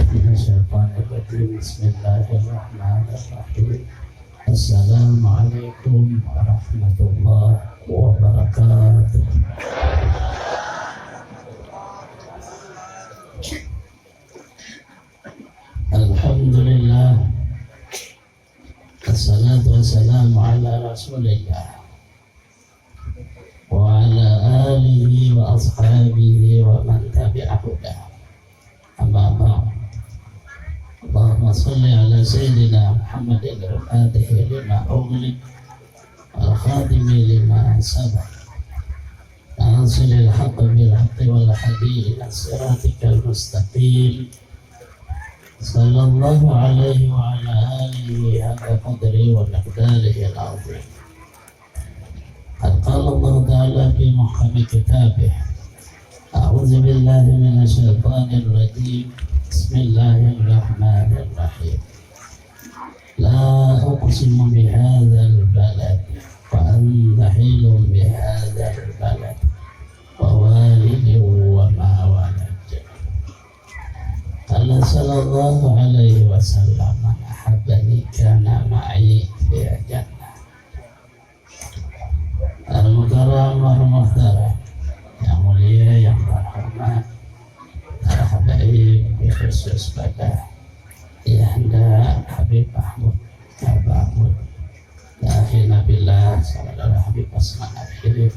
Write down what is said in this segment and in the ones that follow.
من الشيطان الرجيم. بسم الله الرحمن الرحيم. السلام عليكم ورحمة الله وبركاته. Alhamdulillah, assalatu wassalamu ala rasulillah wa ala alihi wa ashabihi wa man tabi'ahu. Amma ba'd. Allahumma salli ala sayyidina Muhammadin al-fatihi lima ughliq wal khatimi lima sabaq nasilil haqqi bil haqqi wal hadi ila siratikal mustaqim. Sallallahu alaihi wa ala alihi haqqa qadri wa miqdarihi al-azim. Qala Allah ta'ala fi muhkami kitabih. A'udzu billahi minasy syaithanir rajim. Bismillahirrahmanirrahim. La uqsimu bihadzal balad wa anta hilum bihadzal balad wa walidin wa ma walad. Allah sallallahu alaihi wasallam, man ahabbani kana ma'i fi jannah. Al-mukarram wa muhtaram, yang mulia, yang terhormat, para habaib, khusus pada Yanda Habib Mahmud Mahmud Dahi Nabilah Saudara Habib Asman Al-Khirif,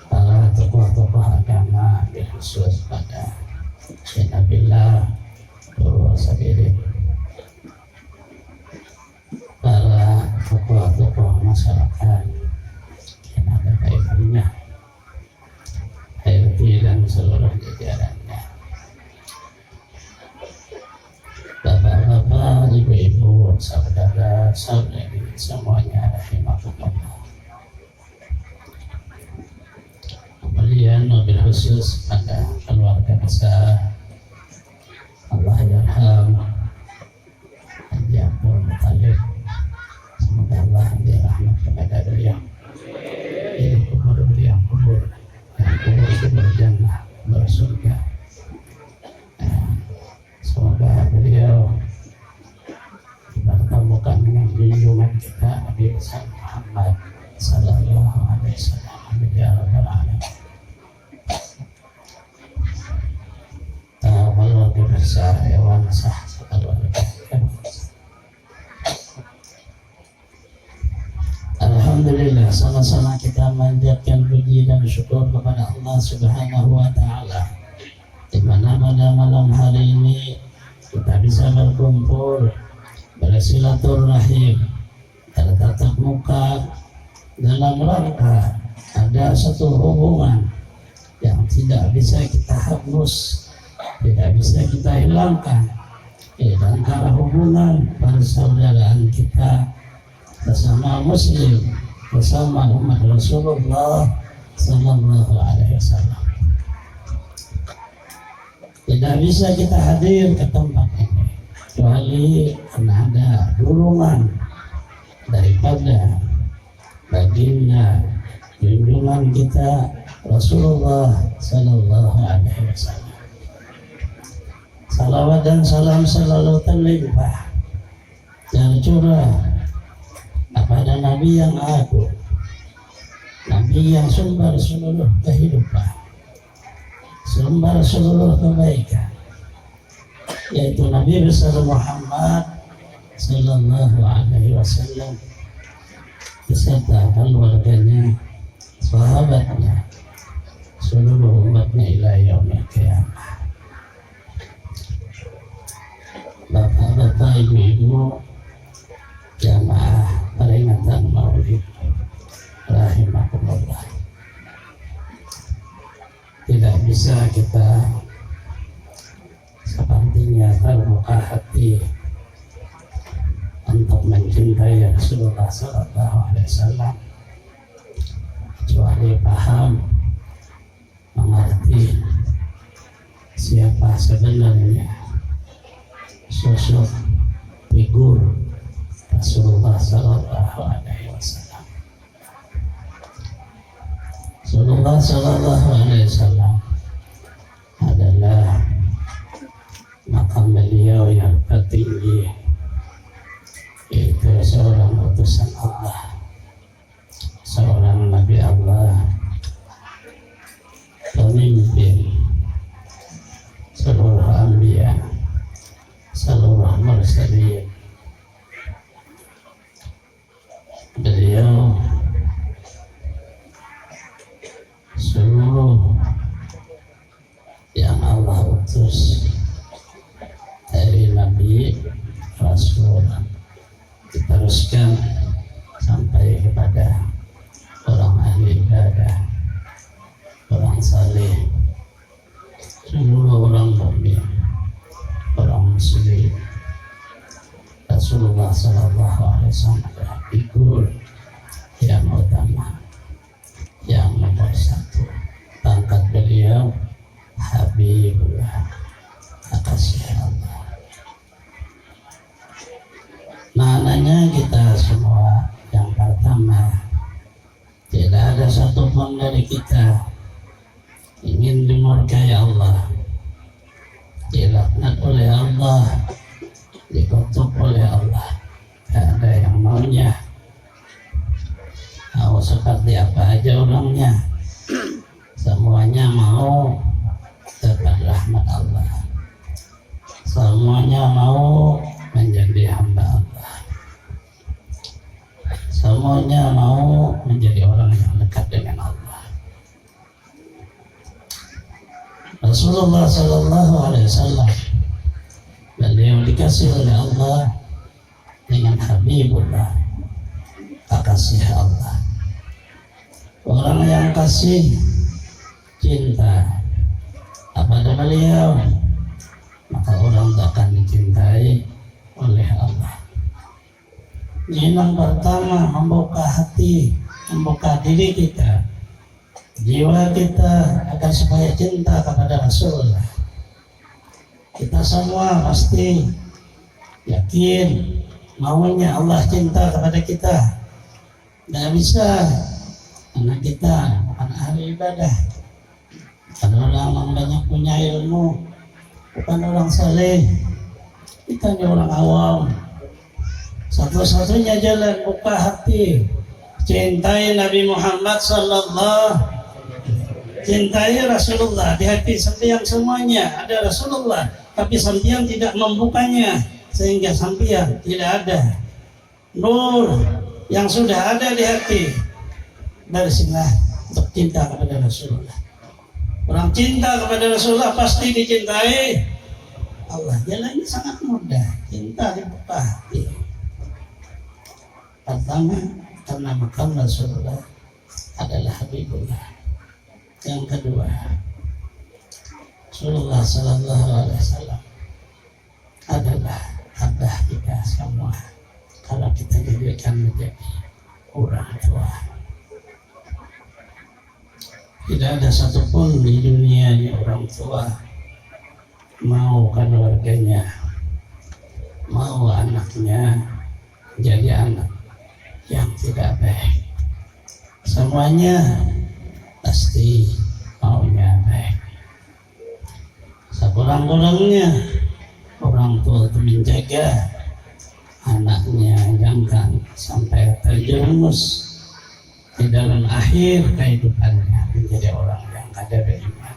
para tokoh-tokoh agama, khusus pada Nabilah Guru Sabirin, para tokoh-tokoh masyarakat yang ada kaitannya, HRT dan seluruh jajarannya, bapak-bapak, ibu-ibu, saudara-saudari semuanya, rahimahumullah. Kemudian mobil khusus pada keluarga besar Allah yarham Haji Abdul Muttalib, semoga Allah memberi rahmat kepada beliau, kubur yang kubur jannah, bersurga. Semoga beliau dipertemukan dengan junjungan kita Nabi besar Muhammad sallallahu alaihi wasallam. Amin ya rabbal alamin. Keluarga besar hewan sah keluarga. Alhamdulillah, sama-sama kita manjatkan puji dan syukur kepada Allah Subhanahu wa Ta'ala, di mana pada malam hari ini kita bisa berkumpul, bersilaturahim, bertatap muka dalam rangka ada satu hubungan yang tidak bisa kita hapus, tidak bisa kita hilangkan, dan antara hubungan persaudaraan kita bersama Muslim, bersama umat Rasulullah sallallahu alaihi wasallam. Tidak bisa kita hadir ke tempat ini kecuali karena ada dorongan daripada baginda junjungan kita Rasulullah sallallahu alaihi wasallam. Salawat dan salam selalu terlimpah tercurah kepada Nabi yang agung, Nabi yang sumber seluruh kehidupan, sumber seluruh kebaikan, yaitu Nabi besar Muhammad sallallahu alaihi wasallam beserta keluarganya, sahabatnya, seluruh umatnya ila yaumil qiyamah. Bapak-bapak, ibu-ibu, jamaah peringatan Maulid rahimahumullah, tidak bisa kita sepertinya terbuka hati untuk mencintai Rasulullah sallallahu alaihi wasallam kecuali paham, mengerti siapa sebenarnya sosok figur Rasulullah sallallahu alaihi wasallam. Rasulullah sallallahu alaihi wasallam adalah diutus dari Nabi Rasul, diteruskan sampai kepada orang ahli ibadah, orang saleh, seluruh orang mukmin, orang muslim. Rasulullah Sallallahu Alaihi Wasallam adalah figur yang utama, yang nomor satu. Pangkat beliau Habibullah, kekasih Allah. Maknanya kita semua, yang pertama, tidak ada satupun dari kita ingin dimurkai Allah, dilaknat oleh Allah, dikutuk oleh Allah. Tidak ada yang maunya. Mau seperti apa aja orangnya, semuanya mau dapat rahmat Allah, semuanya mau menjadi hamba Allah, semuanya mau menjadi orang yang dekat dengan Allah. Rasulullah Sallallahu Alaihi Wasallam, beliau dikasih oleh Allah dengan Habibullah, kekasih Allah. Orang yang kasih cinta kepada beliau, maka orang tak akan dicintai oleh Allah. Ini yang pertama, membuka hati, membuka diri kita, jiwa kita, agar supaya cinta kepada Rasulullah. Kita semua pasti yakin maunya Allah cinta kepada kita. Tidak bisa, karena kita bukan ahli ibadah, bukan orang yang banyak punya ilmu, bukan orang saleh. Kita ini orang awam. Satu-satunya jalan buka hati, cintai Nabi Muhammad Sallallahu, cintai Rasulullah. Di hati sampeyan semuanya ada Rasulullah, tapi sampeyan tidak membukanya, sehingga sampeyan tidak ada nur yang sudah ada di hati. Dari sinilah untuk cinta kepada Rasulullah. Orang cinta kepada Rasulullah pasti dicintai Allah. Jalannya sangat mudah, cinta dibuka hati. Pertama, karena makam Rasulullah adalah Habibullah. Yang kedua, Rasulullah Sallallahu Alaihi Wasallam adalah abah kita semua. Kalau kita jadikan menjadi orang tua, tidak ada satupun di dunia yang orang tua mau keluarganya, mau anaknya jadi anak yang tidak baik. Semuanya pasti maunya baik. Sekurang-kurangnya orang tua itu menjaga anaknya jangan sampai terjerumus di dalam akhir kehidupannya menjadi orang yang ada beriman.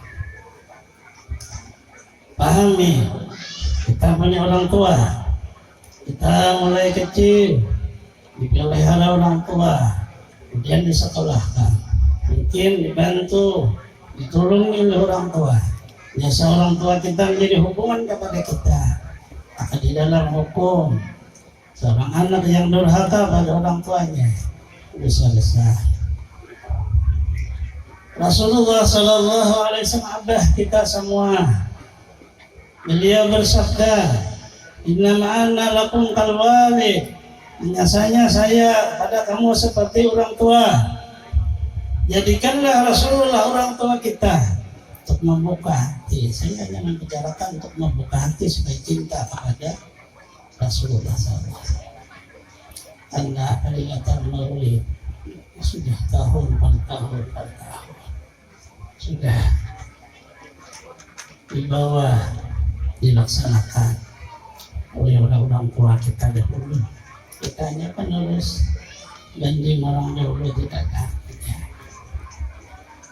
Pahami, kita punya orang tua, kita mulai kecil dipelihara orang tua, kemudian disekolahkan, mungkin dibantu, ditolongi oleh orang tua. Jasa orang tua kita menjadi hubungan kepada kita. Maka di dalam hukum, seorang anak yang durhaka pada orang tuanya dosa-dosa. Rasulullah Sallallahu Alaihi Wasallam abah kita semua. Beliau bersabda, "Innama ana lakum kal walid." Biasanya saya pada kamu seperti orang tua. Jadikanlah Rasulullah orang tua kita untuk membuka hati. Saya hanya membicarakan untuk membuka hati supaya cinta kepada Rasulullah SAW. Karena peringatan maulid sudah tahun per tahun sudah dibawa dilaksanakan oleh orang-orang tua kita dahulu. Kita hanya penerus janji orang dahulu tidak ada.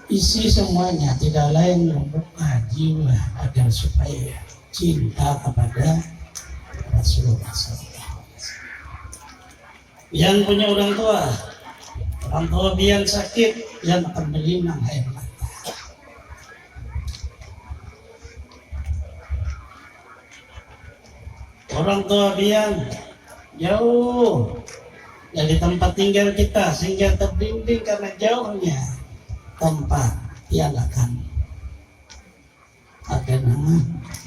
Isi semuanya tidak lain membuka jiwa agar supaya cinta kepada Rasulullah SAW. Yang punya orang tua biar sakit, yang akan berlinang air mata. orang tua pian jauh dari tempat tinggal kita sehingga terbimbing karena jauhnya tempat yang akan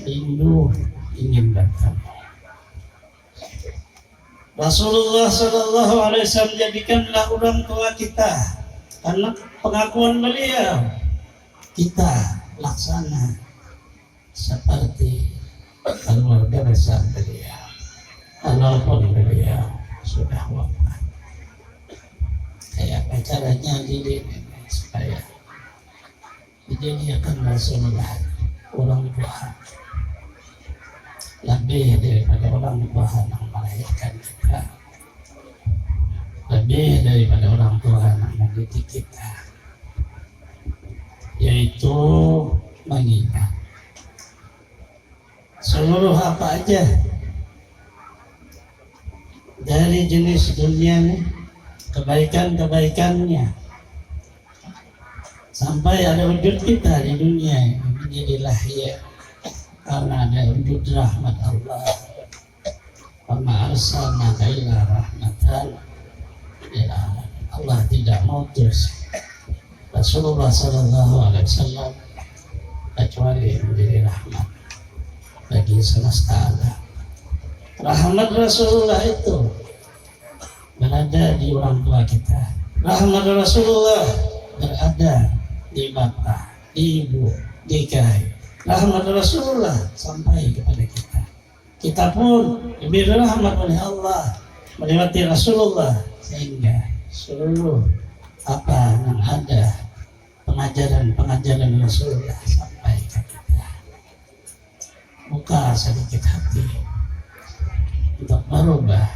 rindu ingin bertemu. Rasulullah Sallallahu Alaihi Wasallam jadikanlah orang tua kita karena pengakuan beliau kita laksana seperti keluarga besar beliau walaupun beliau sudah wafat. Kayak caranya didik supaya dijadikan Rasulullah orang tua lebih daripada orang tua yang melahirkan kita, lebih daripada orang tua yang mendidik kita, yaitu mengingat seluruh apa aja dari jenis dunia ini, kebaikan-kebaikannya, sampai ada wujud kita di dunia ini menjadi lahir karena ada wujud rahmat Allah. Wa arsalnaka illa rahmatan lil alamin. Allah tidak mengutus Rasulullah Sallallahu Alaihi Wasallam kecuali menjadi rahmat bagi semesta alam. Rahmat Rasulullah itu berada di orang tua kita. Rahmat Rasulullah berada di bapak, di ibu, di kakek. Rahmat Rasulullah sampai kepada kita. Kita pun diberi rahmat oleh Allah melewati Rasulullah sehingga seluruh apa yang ada pengajaran Rasulullah sampai ke kita. Buka sedikit hati untuk merubah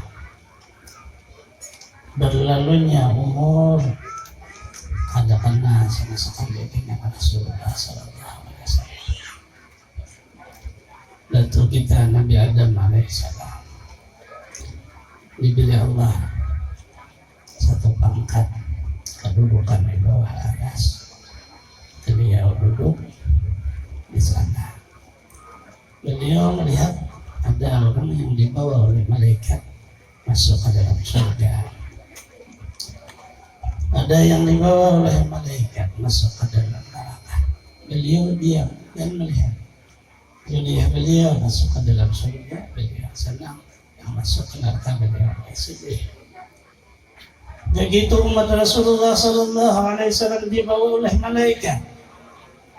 berlalunya umur ada kena sama sekali dengan Rasulullah Sallallahu Alaihi Wasallam. Datuk kita Nabi Adam alaihissalam diberi Allah satu pangkat kedudukan di bawah aras. Beliau duduk di sana. Beliau melihat ada orang yang dibawa oleh malaikat masuk ke dalam surga. Ada yang dibawa oleh malaikat masuk ke dalam neraka. Beliau diam dan melihat. Beliau masuk ke dalam surga, beliau senang. Yang masuk ke neraka, beliau sedih. Begitu umat Rasulullah Sallallahu Alaihi Wasallam dibawa oleh malaikat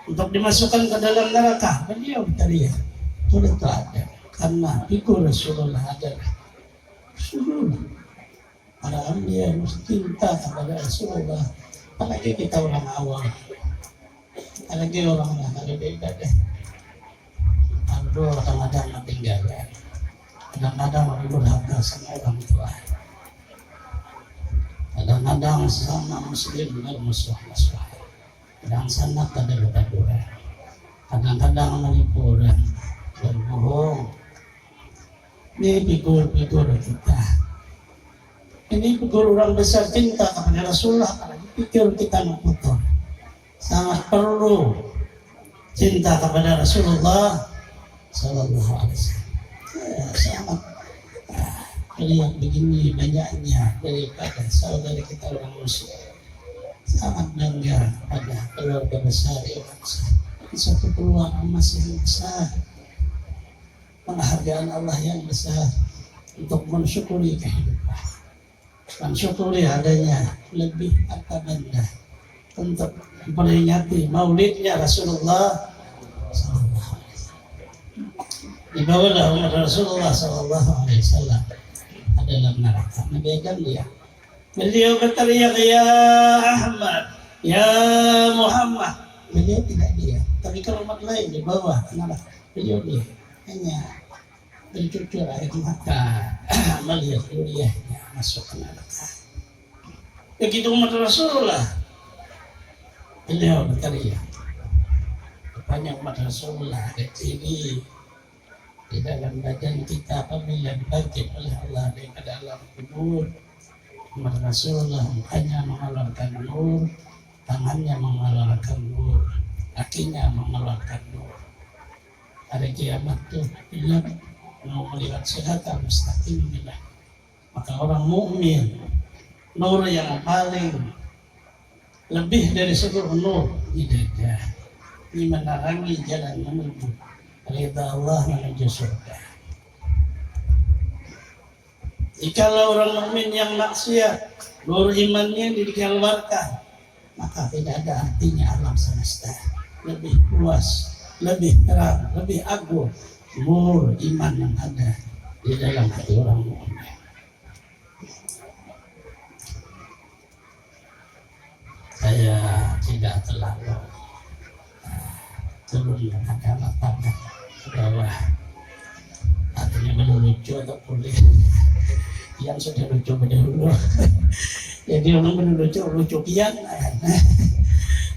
untuk dimasukkan ke dalam neraka, beliau teriak, turut ada, karena figur Rasulullah adalah Rasulullah. Para dia mesti cinta kepada Rasulullah. Apalagi kita orang awam, apalagi orang yang ada ibadah. Aduh, kadang-kadang ketinggalan, kadang-kadang durhaka sama orang tua, kadang-kadang sama muslim bermusuh-musuh, kadang-kadang kadang-kadang kadang-kadang menipu dan berbohong. Ini figur-figur kita. Ini figur orang besar cinta kepada Rasulullah. Karena pikir kita membutuh, sangat perlu cinta kepada Rasulullah Sallallahu Alaihi Wasallam. Sangat melihat begini banyaknya daripada saudara kita orang Muslim. Sangat bangga pada keluarga besar yang besar. Satu keluarga emas yang besar. Penghargaan Allah yang besar untuk mensyukuri kehidupan. Mensyukuri adanya lebih apa benda untuk memperingati maulidnya Rasulullah Sallallahu Alaihi Wasallam. Dibawalah umat Rasulullah Sallallahu Alaihi Wasallam dalam neraka. Nabi Adam dia. Beliau berteriak, ya Ahmad, ya Muhammad. Beliau tidak dia. Tapi kalau umat lain di bawah neraka, beliau dia. Hanya bercucur air mata melihat kuliahnya masuk ke neraka. Begitu umat Rasulullah, beliau berteriak. Rupanya umat Rasulullah ada ciri di dalam badan kita apabila dibangkit oleh Allah daripada alam kubur. Umat Rasulullah mukanya mengeluarkan nur, tangannya mengeluarkan nur, kakinya mengeluarkan nur. Hari kiamat tuh bilang mau melihat siratal mustaqim inilah. Maka orang mukmin, nur yang paling lebih dari seluruh nur di dada, ini menerangi jalan menuju ridha Allah, menuju surga. Jikalau orang mukmin yang maksiat, nur imannya dikeluarkan, maka tidak ada artinya alam semesta. Lebih luas, lebih terang, lebih agung nur iman yang ada di dalam hati orang mukmin. Saya tidak terlalu turun mengangkat tangan ke bawah, artinya melucu atau boleh yang sudah lucu berdahulu. Jadi orang lucu pian.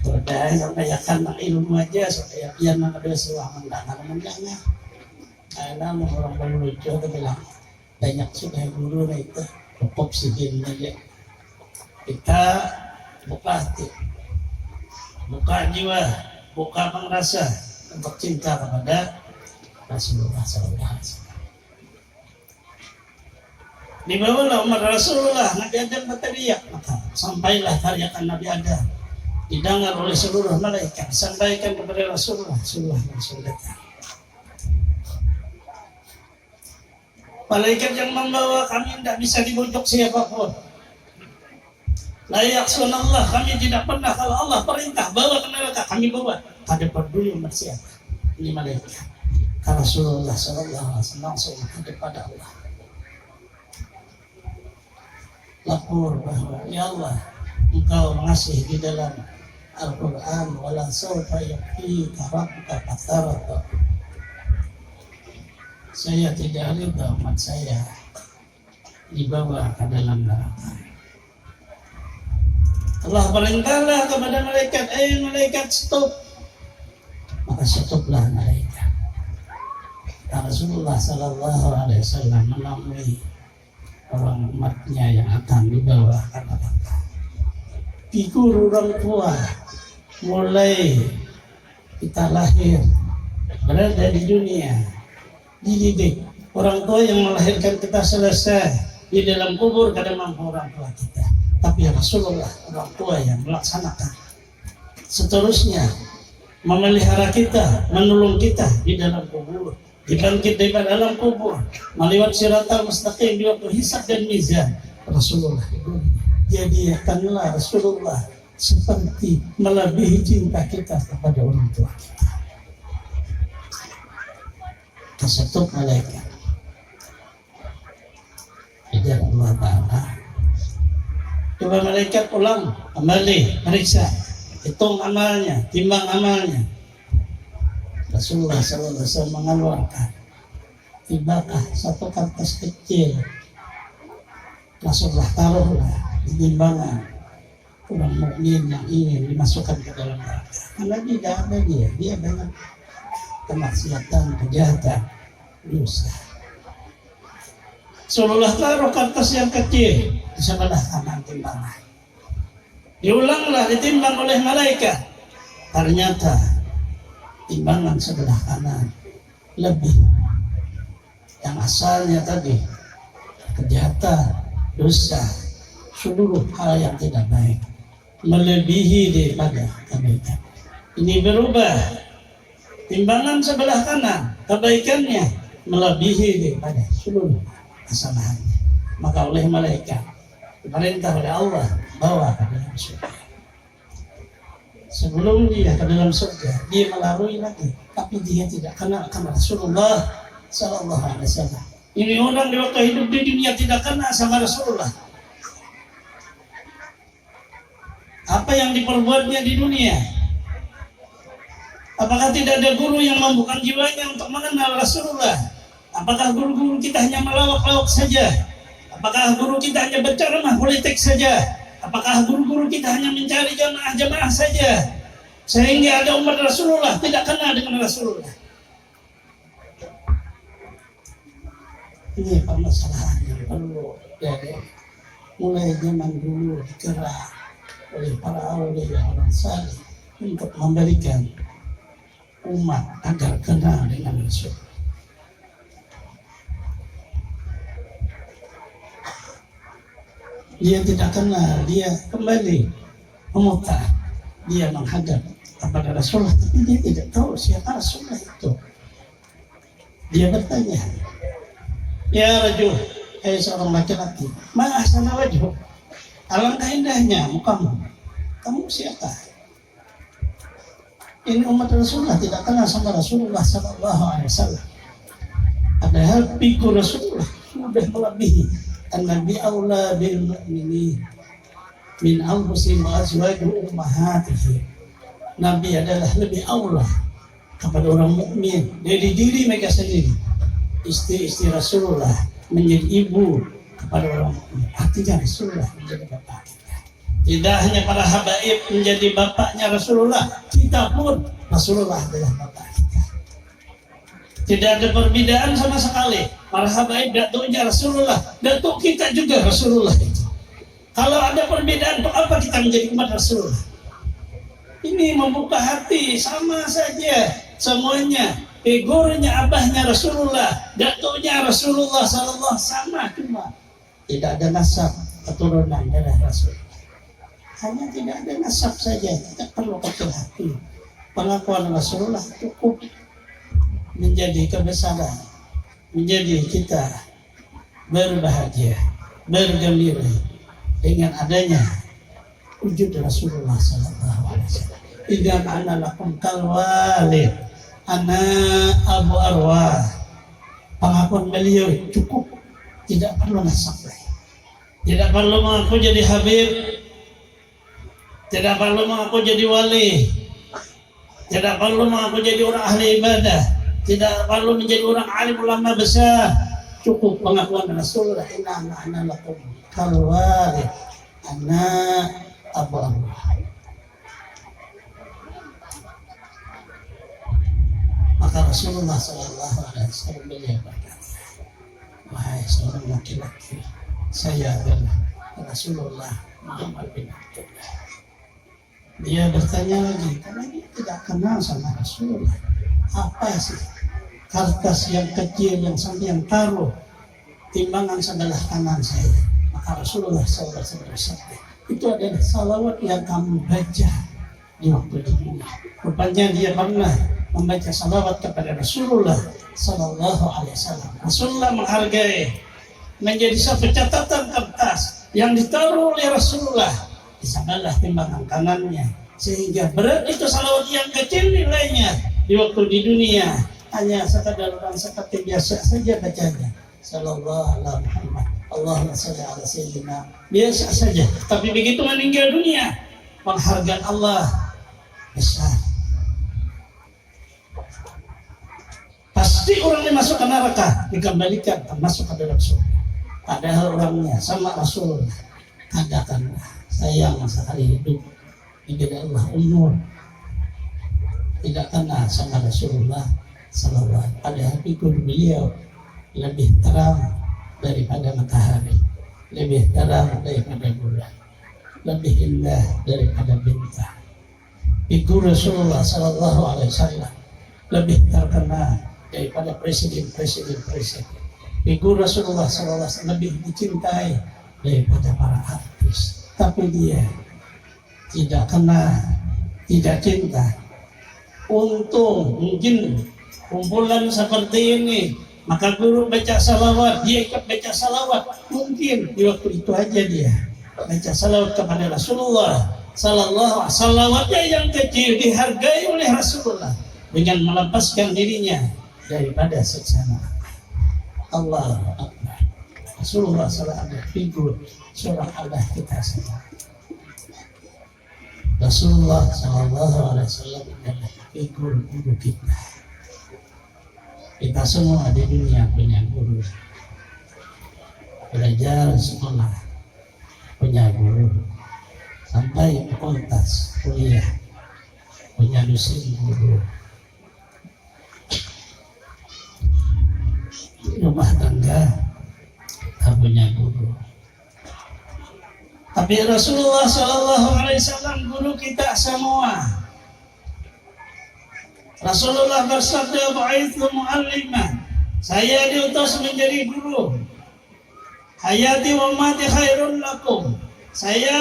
Udah sampai yakan ilmu aja supaya pian ada suang mendangan. Karena orang lucu itu bilang banyak sudah guru itu cukup segini aja. Kita buka hati, buka jiwa, buka pengrasa untuk cinta kepada Rasulullah SAW. Dibawalah umat Rasulullah, Nabi Adam berteriak, maka sampailah teriakan Nabi Adam, didengar oleh seluruh malaikat, sampaikan kepada Rasulullah. Malaikat yang membawa kami tidak bisa dibujuk siapapun. La ya'sunallah, kami tidak pernah kalau Allah perintah bawa ke neraka, kami bawa. Ada peduli umat siapa? Ini malaikat. Karena Rasulullah SAW langsung hadap pada Allah. Lapor bahwa ya Allah, Engkau mengasih di dalam Al-Quran, wala sawfa yu'tika rabbuka fatarda. Saya tidak ridha umat saya dibawa ke dalam neraka. Allah perintahlah kepada malaikat, malaikat stop. Maka stoplah malaikat. Rasulullah SAW menemui orang umatnya yang akan dibawa ke neraka. Figur orang tua mulai kita lahir berada di dunia, dididik. Orang tua yang melahirkan kita selesai di dalam kubur kada mampu orang tua kita. Tapi Rasulullah orang tua yang melaksanakan seterusnya, memelihara kita, menolong kita di dalam kubur, dibangkit dari dalam kubur, melewati siratal mustaqim di waktu hisab dan mizan. Rasulullah itu jadikanlah Rasulullah seperti melebihi cinta kita kepada orang tua kita. Kesetuk malaikat kejar Allah Ta'ala. Coba malaikat ulang kembali meriksa, hitung amalnya, timbang amalnya. Rasulullah SAW mengeluarkan tibakah satu kertas kecil. Rasulullah taruhlah di timbangan orang mukmin yang ingin dimasukkan ke dalam neraka. Karena tidak ada dia banyak kemaksiatan, kejahatan, dosa. Rasulullah taruh kertas yang kecil di sebelah kanan timbangan. Diulanglah, ditimbang oleh malaikat. Ternyata timbangan sebelah kanan lebih. Yang asalnya tadi kejahatan, dosa, seluruh hal yang tidak baik melebihi daripada kebaikan. Ini berubah. Timbangan sebelah kanan kebaikannya melebihi daripada seluruh kesalahannya. Maka oleh malaikat diperintah oleh Allah bawa ke dalam surga. Sebelum dia ke dalam surga, dia melalui lagi, tapi dia tidak kenal Rasulullah Sallallahu Alaihi Wasallam. Ini orang di waktu hidup di dunia tidak kenal sama Rasulullah. Apa yang diperbuatnya di dunia? Apakah tidak ada guru yang membuka jiwanya untuk mengenal Rasulullah? Apakah guru-guru kita hanya melawak-lawak saja? Apakah guru kita hanya berceramah politik saja? Apakah guru-guru kita hanya mencari jamaah-jamaah saja? Sehingga ada umat Rasulullah tidak kenal dengan Rasulullah. Ini permasalahan yang perlu dari mulai zaman dulu digerak oleh para aulia orang saleh untuk memberikan umat agar kenal dengan Rasul. Dia tidak kenal, dia kembali memutar, dia menghadap kepada Rasulullah, tapi dia tidak tahu siapa Rasulullah itu. Dia bertanya, ya rajul, seorang laki-laki, ma ahsana wajhuk, alangkah indahnya mukamu, kamu siapa? Ini umat Rasulullah tidak kenal sama Rasulullah sallallahu alaihi wasallam. Padahal figur Rasulullah sudah melebihi an-nabi aula bil mu'minin min anfusihim wa azwajihim ummahatihim. Nabi adalah lebih aula kepada orang mukmin dari diri mereka sendiri. Istri-istri Rasulullah menjadi ibu kepada orang mukmin. Artinya Rasulullah menjadi bapak kita. Tidak hanya para habaib menjadi bapaknya Rasulullah, kita pun Rasulullah adalah bapak kita. Tidak ada perbedaan sama sekali. Para habaib datuknya Rasulullah, datuk kita juga Rasulullah itu. Kalau ada perbedaan, apa kita menjadi umat Rasulullah? Ini membuka hati, sama saja semuanya. Figurnya abahnya Rasulullah, datuknya Rasulullah sallallahu sama, cuma tidak ada nasab keturunan dari Rasulullah. Hanya tidak ada nasab saja, tidak perlu kecil hati. Pengakuan Rasulullah cukup menjadi kebesaran, menjadi kita berbahagia, bergembira dengan adanya wujud Rasulullah sallallahu alaihi wasallam. Idza ana lakum kalwalid ana abu arwah. Pengakuan beliau cukup, tidak perlu nasab lagi, tidak perlu mengaku jadi habib, tidak perlu mengaku jadi wali, tidak perlu mengaku jadi orang ahli ibadah, tidak perlu menjadi orang alim ulama besar. Cukup pengakuan Rasulullah, inna ana lakum kalwalid ana abu arwah. Maka Rasulullah sallallahu alaihi wasallam beliau berkata, wahai seorang laki-laki, saya adalah Rasulullah Muhammad bin Abdullah. Dia bertanya lagi, karena dia tidak kenal sama Rasulullah. Apa sih kertas yang kecil yang sampai yang taruh timbangan sebelah kanan saya? Maka Rasulullah sallallahu alaihi wasallam, itu adalah salawat yang kamu baca di waktu di dunia. Rupanya dia pernah membaca salawat kepada Rasulullah sallallahu alaihi wasallam. Rasulullah menghargai, menjadi satu catatan kertas yang ditaruh oleh Rasulullah di sebelah timbangan kanannya, sehingga berat itu salawat yang kecil nilainya di waktu di dunia hanya sekadar orang seperti biasa saja bacanya, sallallahu alaihi Muhammad, Allahumma shalli ala sayyidina, biasa saja. Tapi begitu meninggal dunia, penghargaan Allah besar. Pasti orang yang masuk ke neraka dikembalikan termasuk ke dalam surga. Padahal orangnya sama Rasulullah. Katakanlah, sayang sekali hidup diberi Allah umur, tidak kenal sama Rasulullah sallallahu alaihi wasallam. Padahal figur beliau lebih terang daripada matahari, lebih terang daripada bulan, lebih indah daripada bintang. Figur Rasulullah sallallahu alaihi wasallam lebih terkenal daripada presiden. Figur Rasulullah sallallahu alaihi wasallam lebih dicintai daripada para artis. Tapi dia tidak kenal, tidak cinta. Untung mungkin kumpulan seperti ini, maka guru baca salawat, dia ikut baca salawat. Mungkin di waktu itu aja dia baca salawat kepada Rasulullah sallallahu alaihi wasallam. Salawatnya yang kecil dihargai oleh Rasulullah dengan melepaskan dirinya daripada siksa neraka. Allah Akbar. Rasulullah sallallahu alaihi wasallam figur surah Allah kita semua. Rasulullah sallallahu alaihi wasallam adalah figur guru kita. Kita semua di dunia punya guru. Belajar sekolah punya guru. Sampai fakultas kuliah punya dosen guru. Rumah tangga tak punya guru. Tapi Rasulullah sallallahu alaihi wasallam guru kita semua. Rasulullah bersabda, "Bu'itsu mu'alliman." Saya diutus menjadi guru. hayati wa mati khairun lakum. Saya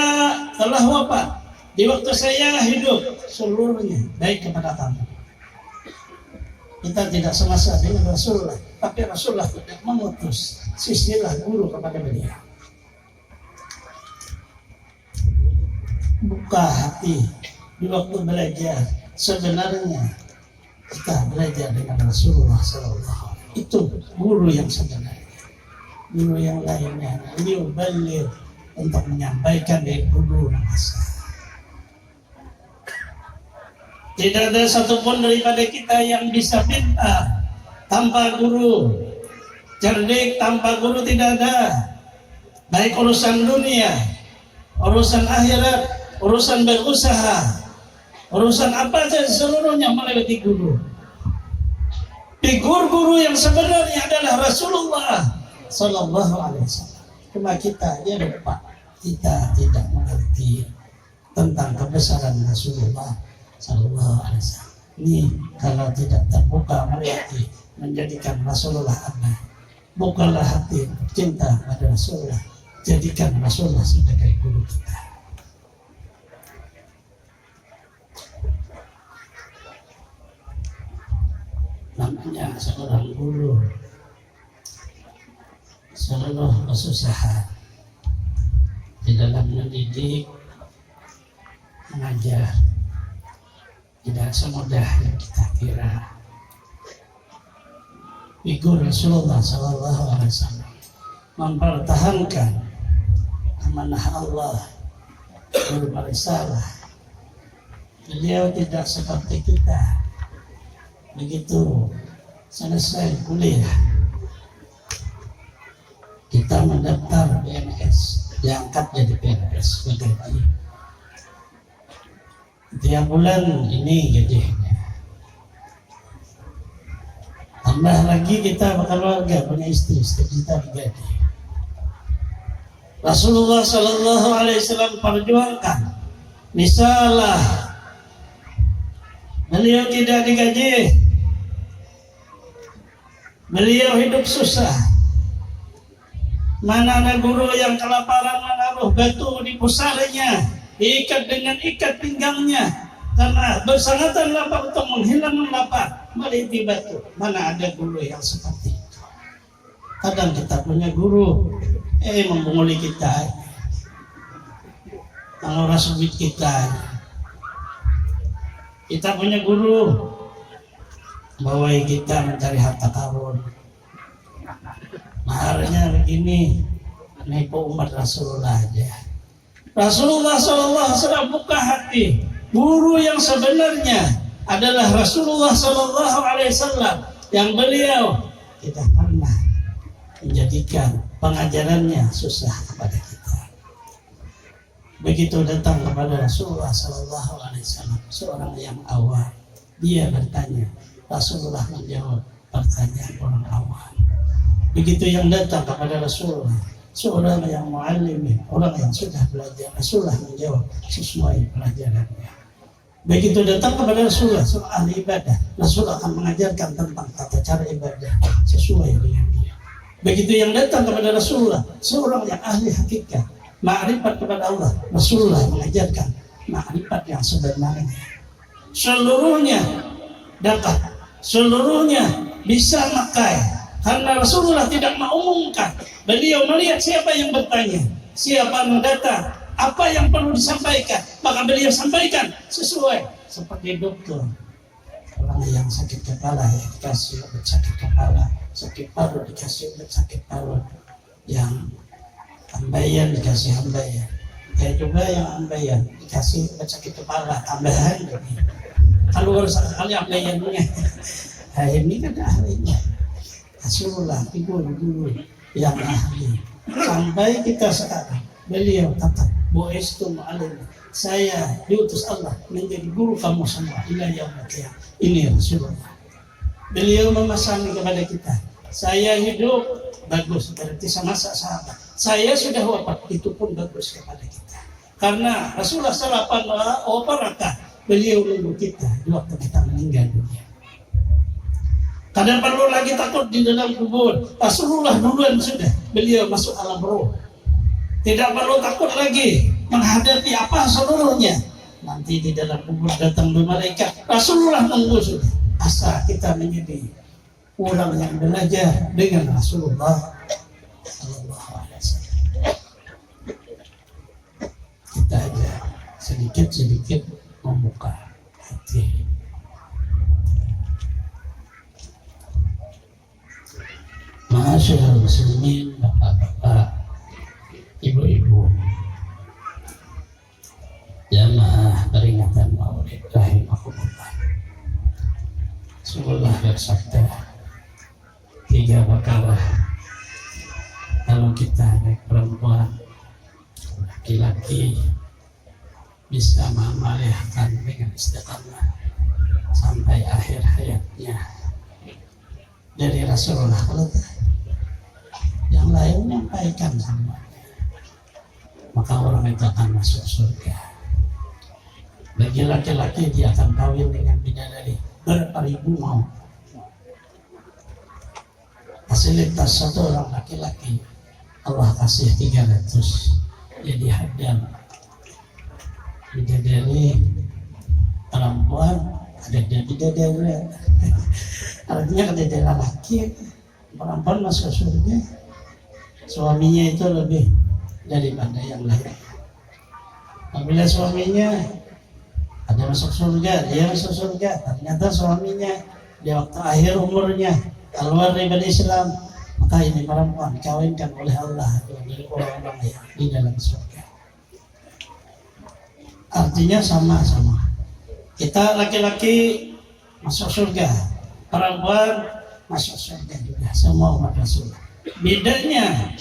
telah wafat, di waktu saya hidup, seluruhnya baik kepada kamu. Kita tidak semasa dengan Rasulullah, tapi Rasulullah tidak mengutus sisilah guru kepada beliau. Buka hati di waktu belajar. Sebenarnya kita belajar dengan Rasulullah SAW. Itu guru yang sebenarnya. Guru yang lainnya beliau balik untuk menyampaikan dari guru nasa. Tidak ada satupun daripada kita yang bisa pintar tanpa guru, cerdik tanpa guru tidak ada. Baik urusan dunia, urusan akhirat, urusan berusaha, urusan apa saja seluruhnya melewati guru. Figur guru yang sebenarnya adalah Rasulullah Sallallahu Alaihi Wasallam. Cuma kita dia lupa, kita tidak mengerti tentang kebesaran Rasulullah Sallallahu Alaihi Wasallam. Ini kalau tidak terbuka hati menjadikan Rasulullah Allah. Bukalah hati cinta pada Rasulullah. Jadikan Rasulullah sebagai guru kita. Namanya seorang guru, seluruh kesusahan di dalam mendidik, mengajar tidak semudah yang kita kira. Figur Rasulullah SAW mempertahankan amanah Allah, berrisalah. Beliau tidak seperti kita. Begitu selesai kuliah, kita mendaftar PNS, diangkat jadi PNS bergaji. Tiap bulan ini gajinya. Tambah lagi kita berkeluarga, punya istri kita digaji. Rasulullah Sallallahu Alaihi Wasallam perjuangkan. Misalnya beliau tidak digaji, beliau hidup susah. Mana ada guru yang kelaparan menaruh batu di pusarnya, diikat dengan ikat pinggangnya, karena bersangatan lapar untuk menghilangkan lapar, meliti batu. Mana ada guru yang seperti itu? Kadang kita punya guru, membunguli kita, menguras duit kita. Kita punya guru, bawai kita mencari harta karun. Maharnya begini, nipu umat Rasulullah aja. Rasulullah SAW buka hati. Guru yang sebenarnya adalah Rasulullah SAW, yang beliau tidak pernah menjadikan pengajarannya susah kepada kita. Begitu datang kepada Rasulullah SAW, seorang yang awam, dia bertanya, Rasulullah menjawab pertanyaan orang awam. Begitu yang datang kepada Rasulullah, seorang yang mu'allim, orang yang sudah belajar, Rasulullah menjawab sesuai pelajarannya. Begitu datang kepada Rasulullah, seorang ahli ibadah, Rasulullah akan mengajarkan tentang tata cara ibadah sesuai dengan dia. Begitu yang datang kepada Rasulullah, seorang yang ahli hakikat, ma'rifat kepada Allah, Rasulullah mengajarkan ma'rifat yang sebenarnya. Seluruhnya dapat, seluruhnya bisa makai. Karena Rasulullah tidak mengumumkan, beliau melihat siapa yang bertanya, siapa yang datang, apa yang perlu disampaikan, maka beliau sampaikan sesuai. Seperti dokter, orang yang sakit kepala ya dikasih obat sakit kepala, sakit paru dikasih obat sakit paru, yang ambayan dikasih ambayan. Kayak juga yang ambayan dikasih obat sakit kepala tambahan. Kalau harus sekali ambayannya, nah, ini kan ahlinya. Rasulullah figur guru yang ahli. Sampai kita sekarang beliau kata, "Bu'istum alim." Saya diutus Allah menjadi guru kamu semua ila yaumil qiyamah. Ini Rasulullah. Beliau memesan kepada kita, saya hidup bagus berarti sama sahabat. Saya sudah wafat, itu pun bagus kepada kita. Karena Rasulullah SAW beliau menunggu kita di waktu kita meninggal dunia. Tidak perlu lagi takut di dalam kubur. Rasulullah duluan sudah, beliau masuk alam roh. Tidak perlu takut lagi menghadapi apa seluruhnya. Nanti di dalam kubur datang malaikat. Rasulullah tunggu sudah. Asal kita menjadi orang yang belajar dengan Rasulullah Sallallahu Alaihi Wasallam. Kita aja sedikit-sedikit membuka hati. Masyaallah muslimin, bapak-bapak, ibu-ibu, jamaah peringatan Maulid rahimakumullah. Rasulullah bersabda 3 perkara kalau kita baik perempuan, laki-laki bisa mengamalkan dengan istiqamah sampai akhir hayatnya dari Rasulullah. Kalau yang lain menyampaikan semuanya, maka orang itu akan masuk surga. Bagi laki-laki dia akan kawin dengan bidadari berapa ribu mau. Fasilitas satu orang laki-laki Allah kasih 300 jadi hadam. Bidadari perempuan ada bidadari artinya bidadari laki perempuan masuk surga, suaminya itu lebih daripada yang lain. Apabila suaminya ada masuk surga, dia masuk surga. Ternyata suaminya di waktu akhir umurnya keluar dari Islam, maka ini perempuan dikawinkan oleh Allah menjadi orang-orang yang di dalam surga. Artinya sama-sama. Kita laki-laki masuk surga, perempuan masuk surga juga, semua umat Rasul. Bedanya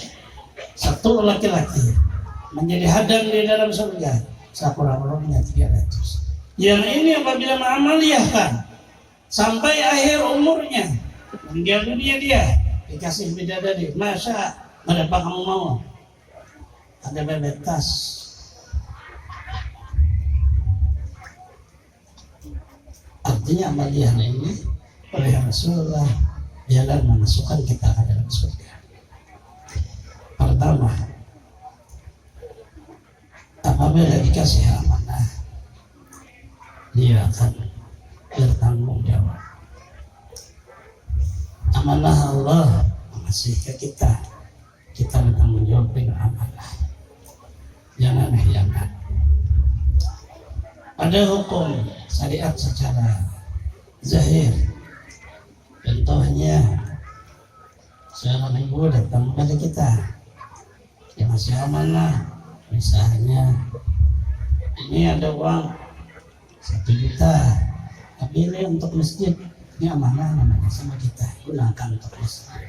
satu laki-laki menjadi hadam di dalam surga, sekurang-kurangnya 300. Yang ini apabila mengamaliyahkan sampai akhir umurnya, meninggal dunia dia dikasih bidadari, masa berapa kamu mau? Ada bebetas. Artinya amaliyah ini oleh Rasulullah jalan memasukkan kita ke dalam surga. Pertama, apabila dikasih amanah, dia akan bertanggung jawab. Amanah Allah mengasih ke kita, kita bertanggung jawab dengan amanah. Jangan khianat. Ada hukum syariat secara zahir. Contohnya, seorang ibu datang kepada kita, dia masih amanah. Misalnya, ini ada uang 1 juta, tapi ini untuk masjid. Ini amanah namanya sama kita, gunakan untuk masjid.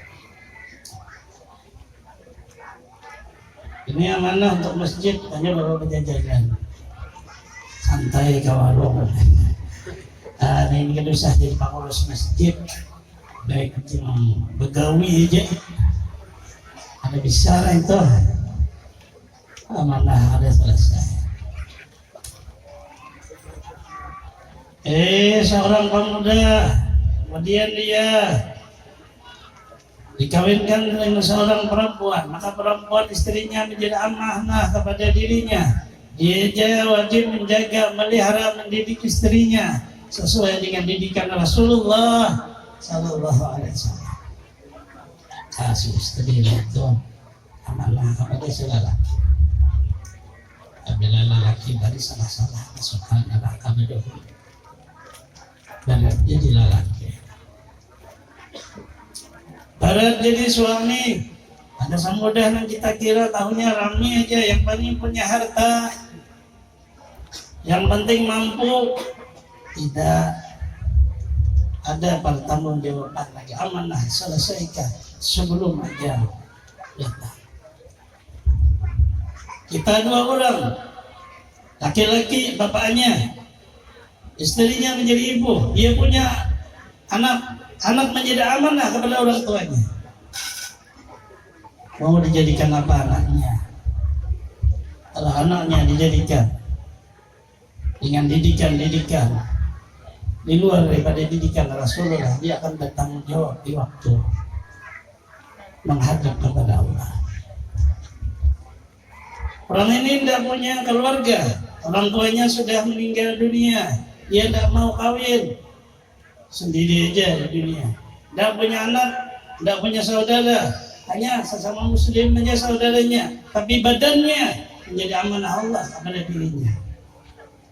Ini amanah untuk masjid, hanya bawa penjajahan. Santai ke warung. Ini kan usah jadi pengurus masjid, baik cuma begawi aja. Ada bicara itu, amanah ada selesai. Seorang pemuda, kemudian dia dikawinkan dengan seorang perempuan, maka perempuan istrinya menjadi amanah kepada dirinya. Dia wajib menjaga, melihara, mendidik istrinya sesuai dengan didikan Rasulullah Sallallahu Alaihi Wasallam. Kasih istri itu amanah kepada si lelaki. Apabila lelaki dari salah-salah masukan neraka dahulu dan jadi lelaki. Barat jadi suami, ada semudah yang kita kira tahunya rame aja, yang paling punya harta, yang penting mampu. Tidak, ada pertanggung jawaban lagi, amanah selesaikan sebelum ajal datang. Kita 2 orang, laki-laki bapaknya, istrinya menjadi ibu, dia punya anak menjadi amanah kepada orang tuanya. Mau dijadikan apa anaknya? Kalau anaknya dijadikan dengan didikan di luar daripada didikan Rasulullah, dia akan bertanggung jawab di waktu menghadap kepada Allah. Orang ini tidak punya keluarga, orang tuanya sudah meninggal dunia, dia tidak mau kawin, sendiri aja di dunia, tidak punya anak, tidak punya saudara, hanya sesama muslim saja saudaranya, tapi badannya menjadi amanah Allah kepada dirinya.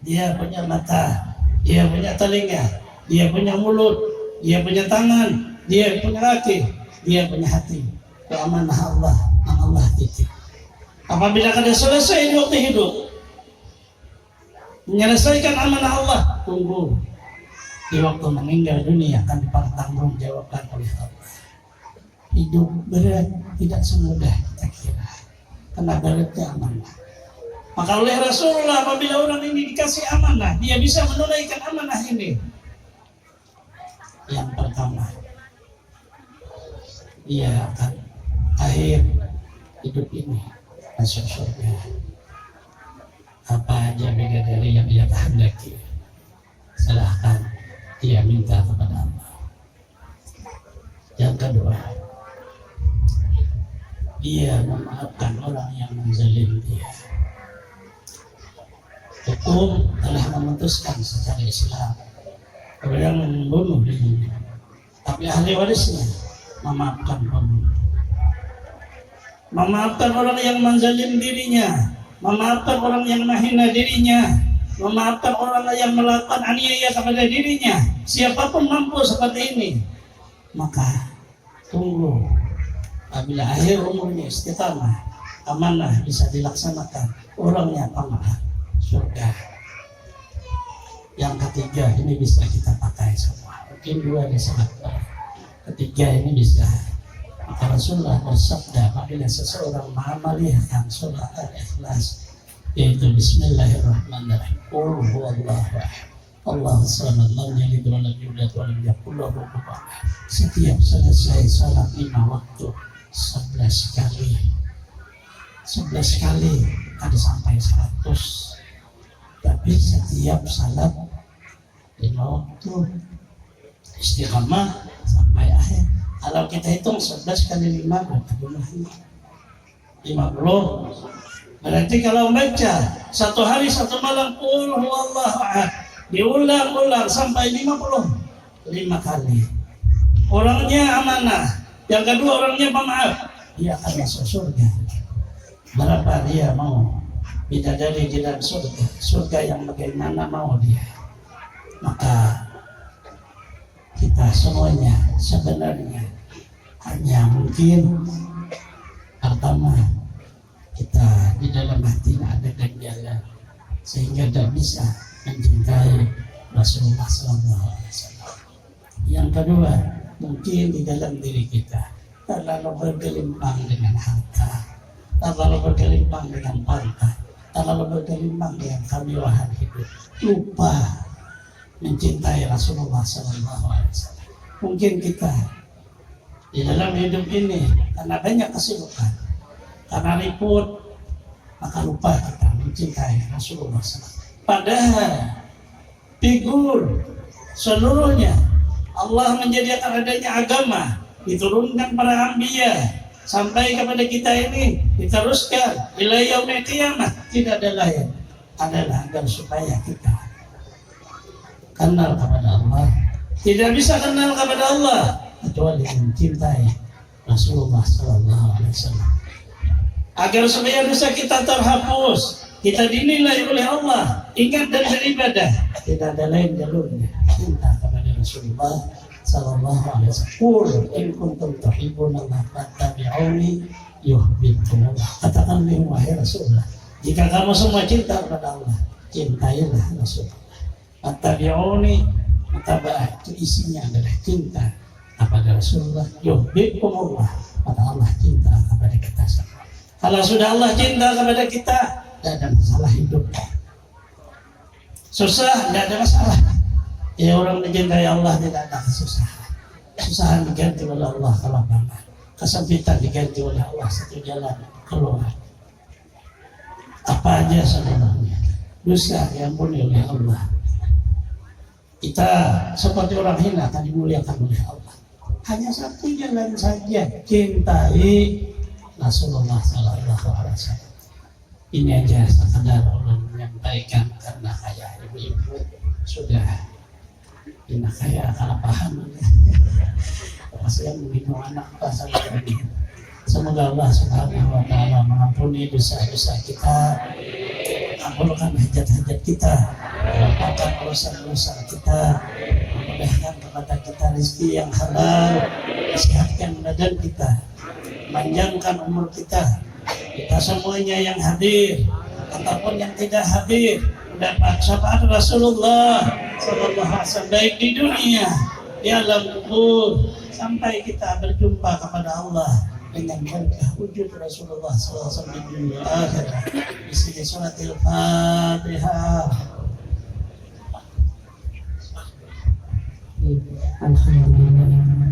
Dia punya mata, dia punya telinga, dia punya mulut, dia punya tangan, dia punya kaki, dia punya hati. Itu amanah Allah yang Allah titip. Apabila kada selesai di waktu hidup menyelesaikan amanah Allah, tunggu di waktu meninggal dunia akan dipertanggungjawabkan oleh Allah. Hidup berat, tidak semudah kita kira, karena beratnya amanah. Maka oleh Rasulullah, apabila orang ini dikasih amanah, dia bisa menunaikan amanah ini. Yang pertama, dia akan akhir hidup ini masuk surga. Apa aja bidadari yang dia kehendaki, silahkan dia minta kepada Allah. Yang kedua, dia memaafkan orang yang menzalim dia. Hukum telah memutuskan secara Islam kalau yang membunuh dibunuh, tapi ahli warisnya memaafkan pembunuh. Memaafkan orang yang menzalim dirinya, memaafkan orang yang menghina dirinya, memaafkan orang yang melakukan aniaya kepada dirinya. Siapapun mampu seperti ini, maka tunggu apabila akhir umurnya istiqamah, amanah bisa dilaksanakan, orangnya pemaaf, surga. Yang ketiga ini bisa kita pakai semua, mungkin dua disebut. Ketiga ini bisa. Maka Rasulullah bersabda, apabila seseorang mengamalkan surah Al-Ikhlas, yaitu Bismillahirrahmanirrahim, Qul huwallahu ahad, Allahu samad, lam yalid wa lam yulad wa lam yakul lahu kufuwan ahad. Setiap selesai salat 5 waktu 11 kali, 11 kali ada sampai 100, tapi setiap salat 5 waktu istiqamah sampai akhir. Kalau kita hitung 11 kali 5 berapa jumlahnya? 50. Berarti kalau membaca satu hari satu malam Qul huwallahu ahad diulang-ulang sampai 55 kali. Orangnya amanah. Yang kedua, orangnya pemaaf. Dia akan masuk surga. Berapa dia mau bidadari di dalam surga? Surga yang bagaimana mau dia? Maka kita semuanya sebenarnya hanya mungkin pertama kita di dalam hati ada ganjalan sehingga tidak bisa mencintai Rasulullah SAW. Yang kedua, mungkin di dalam diri kita terlalu bergelimpang dengan harta, terlalu bergelimpang dengan pangkat, terlalu bergelimpang dengan kemewahan hidup, lupa mencintai Rasulullah SAW. Mungkin kita di dalam hidup ini karena banyak kesibukan, karena ribut, maka lupa kita mencintai Rasulullah SAW. Padahal figur seluruhnya Allah menjadikan adanya agama, diturunkan para anbiya sampai kepada kita ini, diteruskan ila yaumil qiyamah. Tidak ada lain adalah agar supaya kita kenal kepada Allah. Tidak bisa kenal kepada Allah kecuali mencintai Rasulullah SAW. Agar supaya dosa kita terhapus, kita dinilai oleh Allah, ingat dan beribadah. Tidak ada lain jalurnya, cinta kepada Rasulullah SAW. Qul in kuntum tuhibbunallaha fattabi'uni yuhibbukumullah. Katakan wahai Rasulullah, jika kamu semua cinta kepada Allah, cintailah Rasulullah. Fattabi'uni, mutaba'ah itu isinya adalah cinta kepada Rasulullah. Yuhibbukumullah, maka Allah cinta kepada kita semua. Kalau sudah Allah cinta kepada kita, tidak ada masalah hidup. Susah, tidak ada masalah. Ya, orang mencintai Allah tidak ada kesusahan. Kesusahan diganti oleh Allah kelapangan, kesempitan diganti oleh Allah satu jalan keluar. Apa aja sebenarnya dosa yang diampuni oleh Allah. kita seperti orang hina akan dimuliakan oleh Allah. Hanya satu jalan saja, cintai Rasulullah Sallallahu Alaihi Wasallam. Ini aja sekadar ulun menyampaikan karena kayak ibu-ibu sudah tidak kayak kalah paham. Saya begitu anak pasal ini. Semoga Allah Subhanahu Wa Taala mengampuni dosa-dosa kita, kabulkan hajat-hajat kita, lapangkan urusan-urusan kita, mudahkan kepada kita rezeki yang halal, sehatkan badan kita, panjangkan umur kita. Kita semuanya yang hadir ataupun yang tidak hadir mendapat syafaat Rasulullah Sallallahu Alaihi Wasallam baik di dunia, di alam kubur, sampai kita berjumpa kepada Allah dengan berkah wujud Rasulullah Sallallahu Alaihi Wasallam di dunia akhirat. Di sini surat Al-Fatihah. Alhamdulillah.